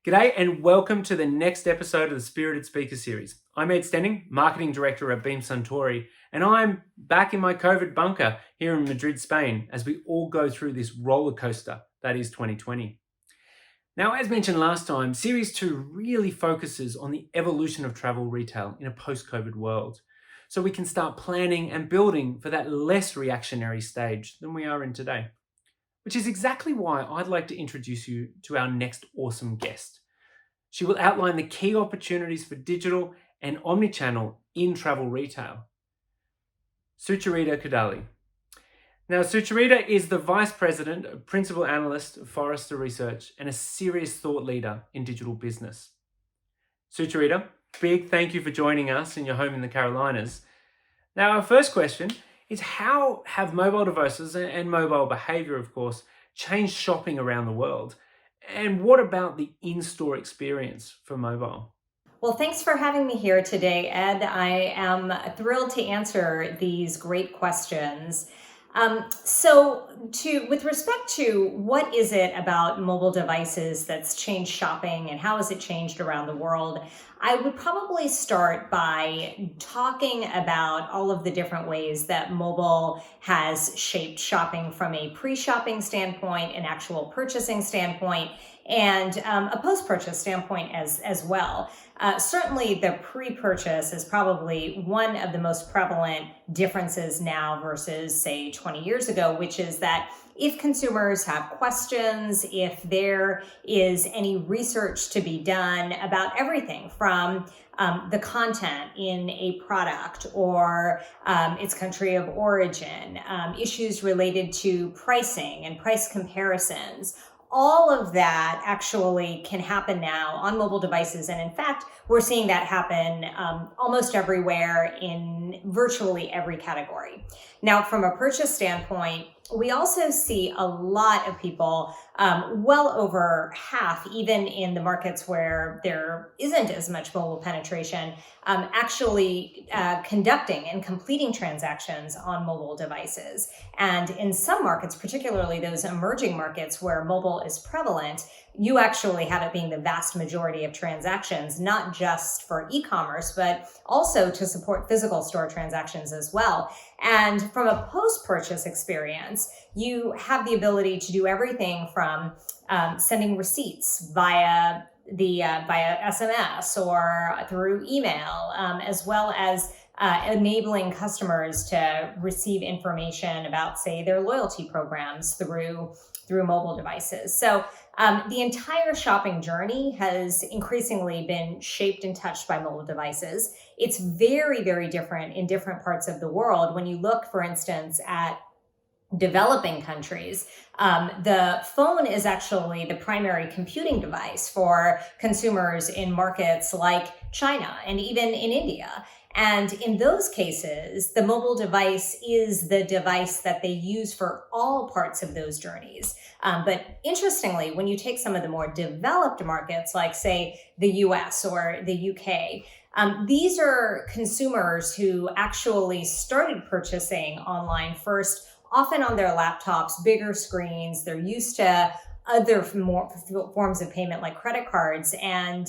G'day and welcome to the next episode of the Spirited Speaker Series. I'm Ed Stenning, Marketing Director at Beam Suntory, and I'm back in my COVID bunker here in Madrid, Spain, as we all go through this roller coaster that is 2020. Now, as mentioned last time, Series 2 really focuses on the evolution of travel retail in a post-COVID world, so we can start planning and building for that less reactionary stage than we are in today. Which is exactly why I'd like to introduce you to our next awesome guest. She will outline the key opportunities for digital and omnichannel in travel retail. Sucharita Kodali. Now, Sucharita is the Vice President, Principal Analyst of Forrester Research and a serious thought leader in digital business. Sucharita, big thank you for joining us in your home in the Carolinas. Now, our first question is, how have mobile devices and mobile behavior, of course, changed shopping around the world? And what about the in-store experience for mobile? Well, thanks for having me here today, Ed. I am thrilled to answer these great questions. With respect to what is it about mobile devices that's changed shopping and how has it changed around the world, I would probably start by talking about all of the different ways that mobile has shaped shopping from a pre-shopping standpoint, an actual purchasing standpoint, and a post-purchase standpoint as well. Certainly the pre-purchase is probably one of the most prevalent differences now versus, say, 20 years ago, which is that if consumers have questions, if there is any research to be done about everything from the content in a product or its country of origin, issues related to pricing and price comparisons, all of that actually can happen now on mobile devices. And in fact, we're seeing that happen almost everywhere in virtually every category. Now, from a purchase standpoint, we also see a lot of people, well over half, even in the markets where there isn't as much mobile penetration, actually conducting and completing transactions on mobile devices. And in some markets, particularly those emerging markets where mobile is prevalent, you actually have it being the vast majority of transactions, not just for e-commerce, but also to support physical store transactions as well. And from a post-purchase experience, you have the ability to do everything from sending receipts via SMS or through email, as well as enabling customers to receive information about, say, their loyalty programs through mobile devices. So the entire shopping journey has increasingly been shaped and touched by mobile devices. It's very, very different in different parts of the world. When you look, for instance, at developing countries, the phone is actually the primary computing device for consumers in markets like China and even in India. And in those cases, the mobile device is the device that they use for all parts of those journeys. But interestingly, when you take some of the more developed markets, like, say, the US or the UK, these are consumers who actually started purchasing online first, often on their laptops, bigger screens. They're used to other more forms of payment like credit cards, and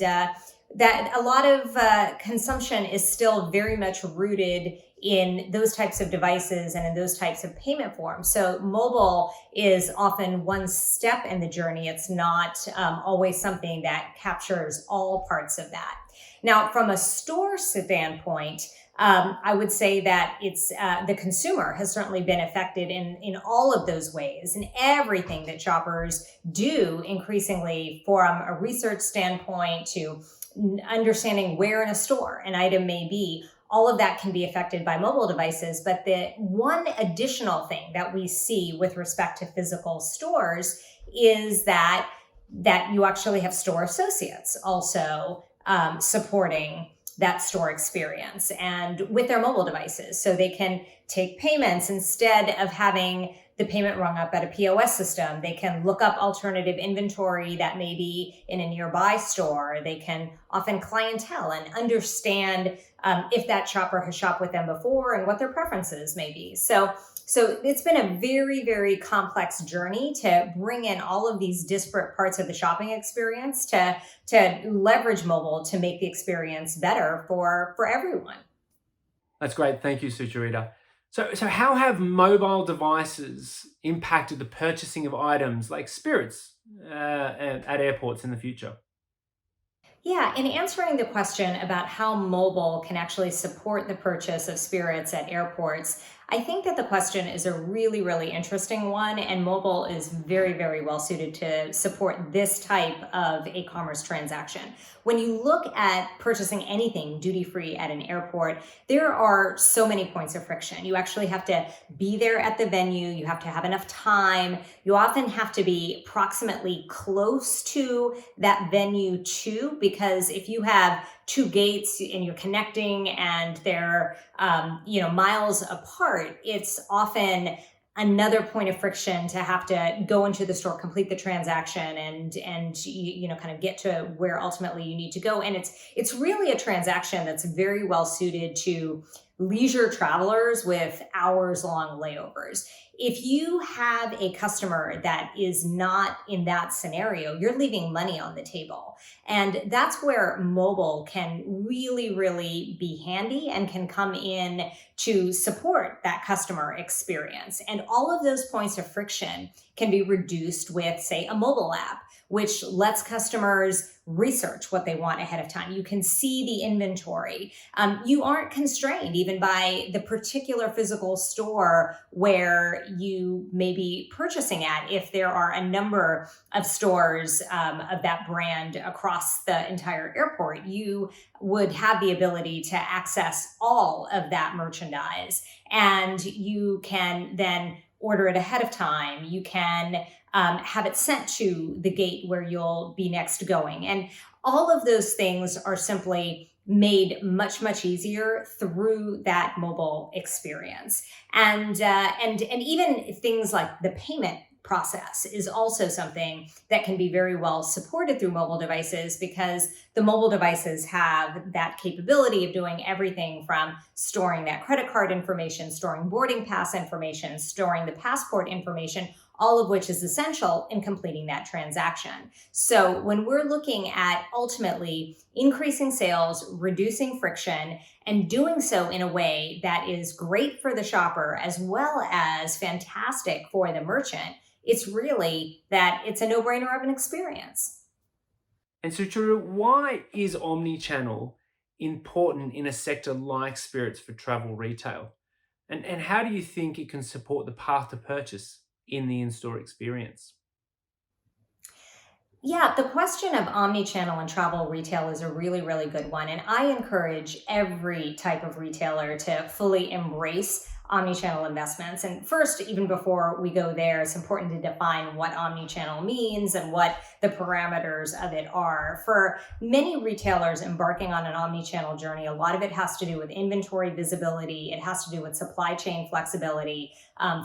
that a lot of consumption is still very much rooted in those types of devices and in those types of payment forms. So mobile is often one step in the journey. It's not always something that captures all parts of that. Now, from a store standpoint, I would say that it's the consumer has certainly been affected in all of those ways, and everything that shoppers do increasingly from a research standpoint to understanding where in a store an item may be. All of that can be affected by mobile devices. But the one additional thing that we see with respect to physical stores is that you actually have store associates also supporting that store experience and with their mobile devices. So they can take payments instead of having the payment rung up at a POS system. They can look up alternative inventory that may be in a nearby store. They can often clientele and understand if that shopper has shopped with them before and what their preferences may be. So So it's been a very, very complex journey to bring in all of these disparate parts of the shopping experience to leverage mobile to make the experience better for everyone. That's great. Thank you, Sucharita. So how have mobile devices impacted the purchasing of items like spirits at airports in the future? Yeah, in answering the question about how mobile can actually support the purchase of spirits at airports, I think that the question is a really, really interesting one, and mobile is very, very well suited to support this type of a commerce transaction. When you look at purchasing anything duty free at an airport, there are so many points of friction. You actually have to be there at the venue, you have to have enough time, you often have to be approximately close to that venue too, because if you have two gates and you're connecting and they're miles apart, it's often another point of friction to have to go into the store, complete the transaction, and kind of get to where ultimately you need to go. And it's really a transaction that's very well suited to leisure travelers with hours long layovers. If you have a customer that is not in that scenario, you're leaving money on the table. And that's where mobile can really, really be handy and can come in to support that customer experience. And all of those points of friction can be reduced with, say, a mobile app, which lets customers research what they want ahead of time. You can see the inventory. You aren't constrained even by the particular physical store where you may be purchasing at. If there are a number of stores of that brand across the entire airport, you would have the ability to access all of that merchandise. And you can then order it ahead of time. You can have it sent to the gate where you'll be next going. And all of those things are simply made much, much easier through that mobile experience. And even things like the payment process is also something that can be very well supported through mobile devices, because the mobile devices have that capability of doing everything from storing that credit card information, storing boarding pass information, storing the passport information, all of which is essential in completing that transaction. So when we're looking at ultimately increasing sales, reducing friction, and doing so in a way that is great for the shopper as well as fantastic for the merchant, it's really that it's a no-brainer of an experience. And so, Drew, why is omnichannel important in a sector like spirits for travel retail? And how do you think it can support the path to purchase in the in-store experience? Yeah, the question of omni-channel and travel retail is a really, really good one. And I encourage every type of retailer to fully embrace omni-channel investments. And first, even before we go there, it's important to define what omni-channel means and what the parameters of it are. For many retailers embarking on an omni-channel journey, a lot of it has to do with inventory visibility. It has to do with supply chain flexibility,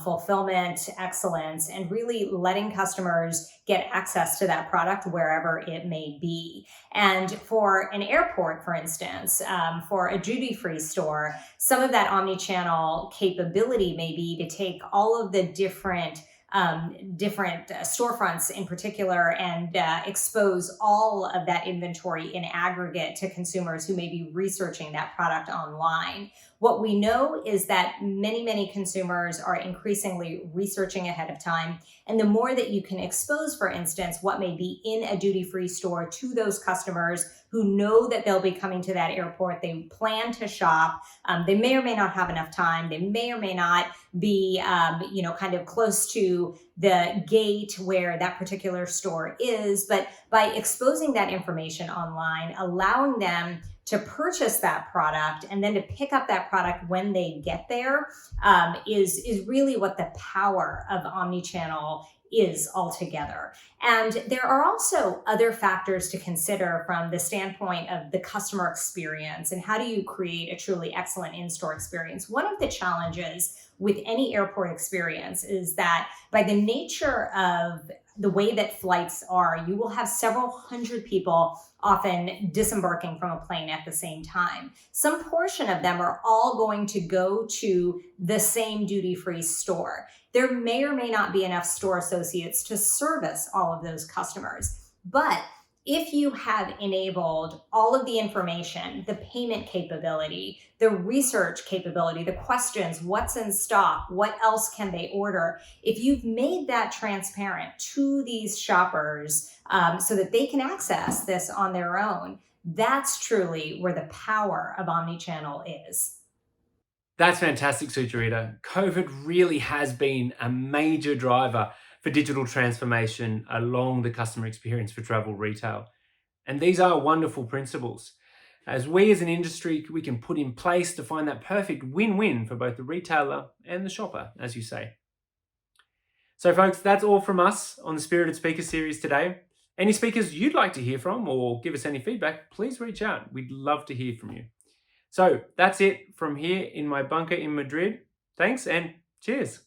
fulfillment excellence, and really letting customers get access to that product wherever it may be. And for an airport, for instance, for a duty-free store, some of that omni-channel capability may be to take all of the different storefronts in particular and expose all of that inventory in aggregate to consumers who may be researching that product online. What we know is that many, many consumers are increasingly researching ahead of time. And the more that you can expose, for instance, what may be in a duty-free store to those customers who know that they'll be coming to that airport, they plan to shop, they may or may not have enough time, they may or may not be, kind of close to the gate where that particular store is. But by exposing that information online, allowing them to purchase that product and then to pick up that product when they get there is really what the power of omnichannel is altogether. And there are also other factors to consider from the standpoint of the customer experience and how do you create a truly excellent in-store experience. One of the challenges with any airport experience is that by the nature of the way that flights are, you will have several hundred people often disembarking from a plane at the same time. Some portion of them are all going to go to the same duty-free store. There may or may not be enough store associates to service all of those customers. But if you have enabled all of the information, the payment capability, the research capability, the questions, what's in stock, what else can they order, if you've made that transparent to these shoppers so that they can access this on their own, that's truly where the power of omnichannel is. That's fantastic, Sucharita. COVID really has been a major driver for digital transformation along the customer experience for travel retail. And these are wonderful principles. As we as an industry, we can put in place to find that perfect win-win for both the retailer and the shopper, as you say. So folks, that's all from us on the Spirited Speaker Series today. Any speakers you'd like to hear from or give us any feedback, please reach out. We'd love to hear from you. So that's it from here in my bunker in Madrid. Thanks and cheers.